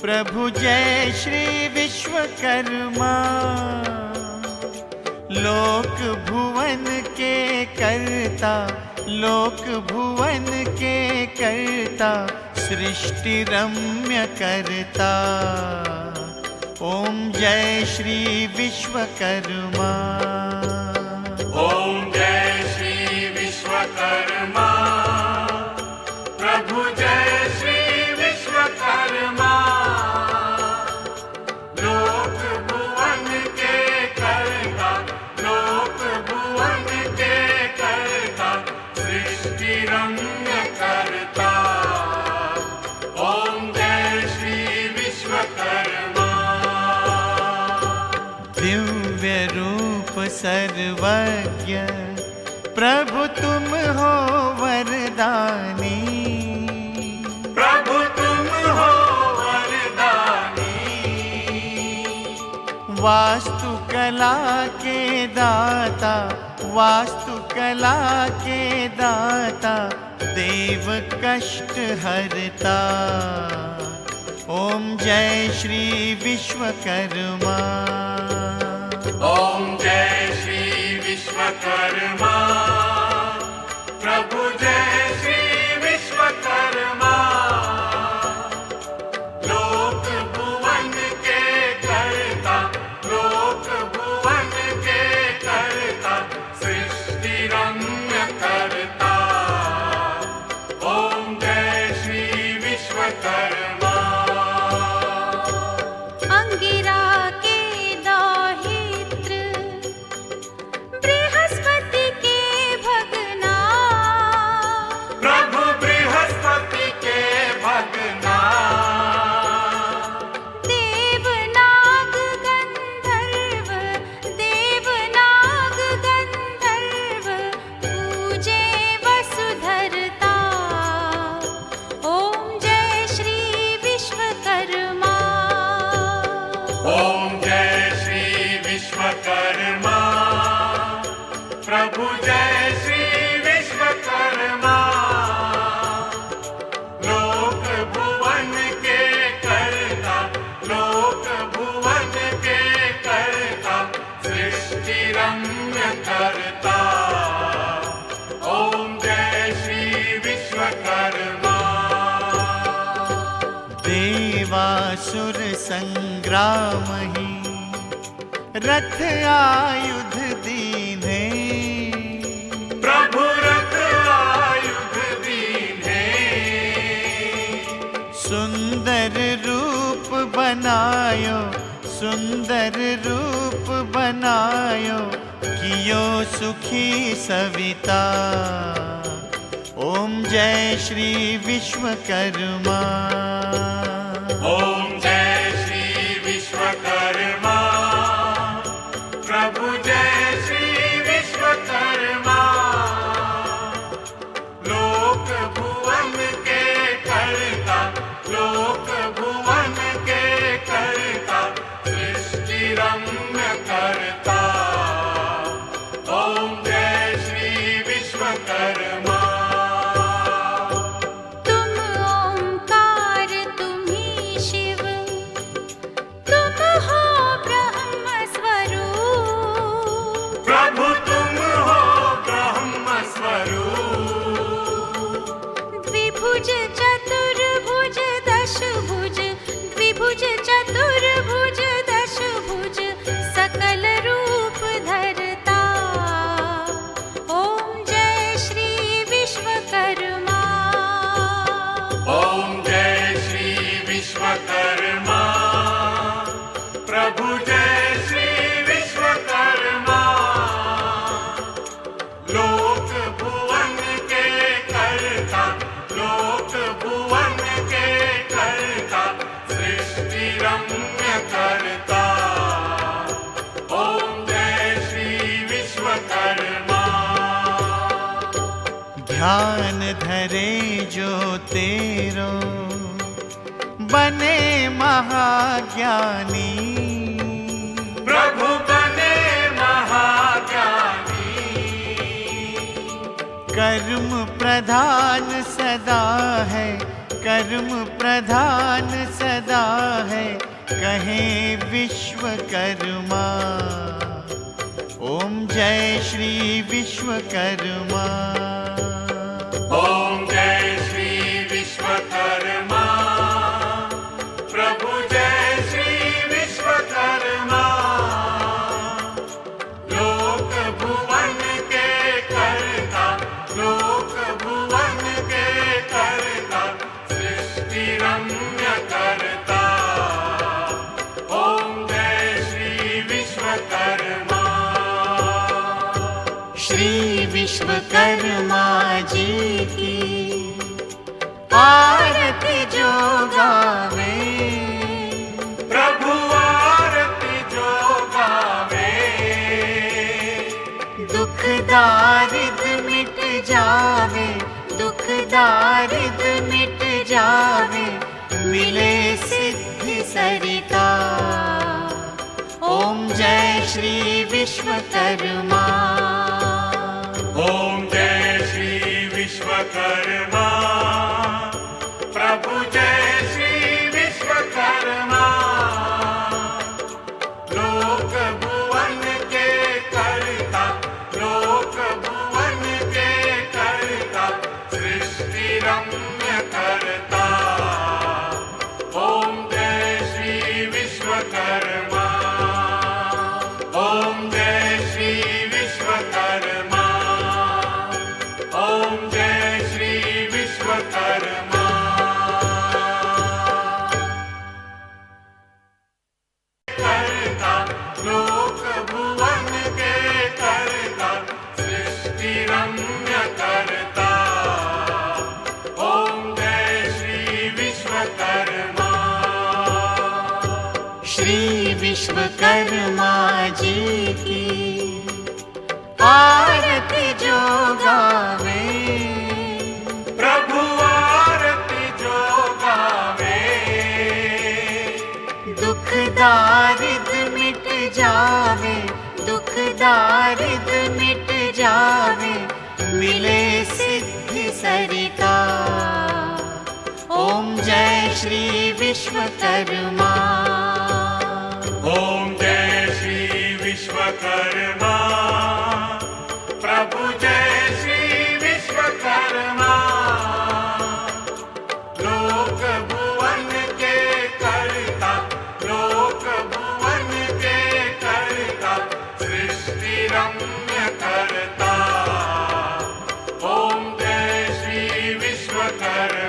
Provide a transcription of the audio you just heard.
प्रभु जय श्री विश्वकर्मा, लोक भुवन के कर्ता, लोक भुवन के कर्ता, सृष्टि रम्य करता। ओम जय श्री विश्वकर्मा। ओम जय श्री विश्वकर्मा, प्रभु जय श्री विश्वकर्मा, लोक भुवन के कर्ता, लोक भुवन के कर्ता, सृष्टि रम्य करता। ओम जय श्री विश्वकर्मा। दिव्य रूप सर्वज्ञ प्रभु तुम हो वरदानी, प्रभु तुम हो वरदानी, वास्तुकला के दाता, वास्तुकला के दाता, देव कष्ट हरता। ओम जय श्री विश्वकर्मा। ओम जय श्री विश्वकर्मा, प्रभु जय श्री विश्वकर्मा, लोक भुवन के कर्ता, लोक भुवन के कर्ता, सृष्टि रम्य करता। ओम जय श्री विश्वकर्मा। अंगिरा के दाहित्र, बृहस्पति के भगना, प्रभु बृहस्पति के भगना, देवनाग गंधर्व, देवनाग गंधर्व, पूजे वसुधरता। ओम जय श्री विश्वकर्मा। ओम जय श्री विश्वकर्मा, प्रभु जय श्री विश्वकर्मा, लोक भुवन के कर्ता, लोक भुवन के कर्ता, सृष्टि रम्य करता। ओम जय श्री विश्वकर्मा। देवासुर संग्राम ही रथ आयुध दीने, प्रभु रथ आयुध दीने, सुंदर रूप बनायो, सुंदर रूप बनायो, कियो सुखी सविता। ओम जय श्री विश्वकर्मा। ओम जय श्री विश्वकर्मा, प्रभु जय श्री विश्वकर्मा, लोक भुवन के कर्ता, लोक भुवन के कर्ता, सृष्टि रम्य करता। ओम जय श्री विश्वकर्मा। तुम ओंकार, तुम ही शिव, तुम हो ब्रह्म स्वरूप। प्रभु तुम हो ब्रह्म स्वरूप, द्विभुज चतुर्भुज दशभुज, द्विभुज चतुर्भुज दशभुज, सकल रूप धरता। ओम जय श्री विश्वकर्मा। ओम जय श्री विश्वकर्मा, प्रभु जय श्री विश्वकर्मा, लोक भुवन के कर्ता, लोक भुवन के कर्ता, सृष्टि रम्य करता। ओम जय श्री विश्वकर्मा। ध्यान धरे जो तेरो, बने महाज्ञानी, प्रभु बने महाज्ञानी, कर्म प्रधान सदा है, कर्म प्रधान सदा कहे विश्वकर्मा। ओम जय श्री विश्वकर्मा। ओम जय श्री विश्वकर्मा। प्रभु जय श्री विश्वकर्मा। लोक भुवन के कर्ता, लोक भुवन के कर्ता, सृष्टि रम्य करता। ओम जय श्री विश्वकर्मा। श्री विश्वकर्मा जी की आरती जो गावे, प्रभु आरती जो गावे। दुख दारिद्र मिट जावे, दुख दारिद्र मिट जावे, मिले सिद्धि सरिता। ओम जय श्री विश्वकर्मा। ओम जय श्री विश्वकर्मा। प्रभु जय श्री विश्वकर्मा। लोक भुवन के कर्ता, लोक भुवन के कर्ता, सृष्टि रम्य करता। ओम जय श्री विश्वकर्मा। ओम जय श्री विश्वकर्मा। ओम जय श्री विश्वकर्मा। कर्ता, लोक भुवन के कर्ता, सृष्टि रम्य करता। ओम जय श्री विश्वकर्मा। श्री विश्वकर्मा जी की आरती जो गावे, प्रभु आरती जो गावे। दुख दारिद्र मिट जावे, दुख दारिद्र मिट जावे, मिले सिद्धि सरिता। ओम जय श्री विश्वकर्मा। ओम जय श्री विश्वकर्मा। प्रभु जय श्री विश्वकर्मा। लोक भुवन के कर्ता, लोक भुवन के कर्ता, सृष्टि रम्य करता। ओम जय श्री विश्वकर्मा।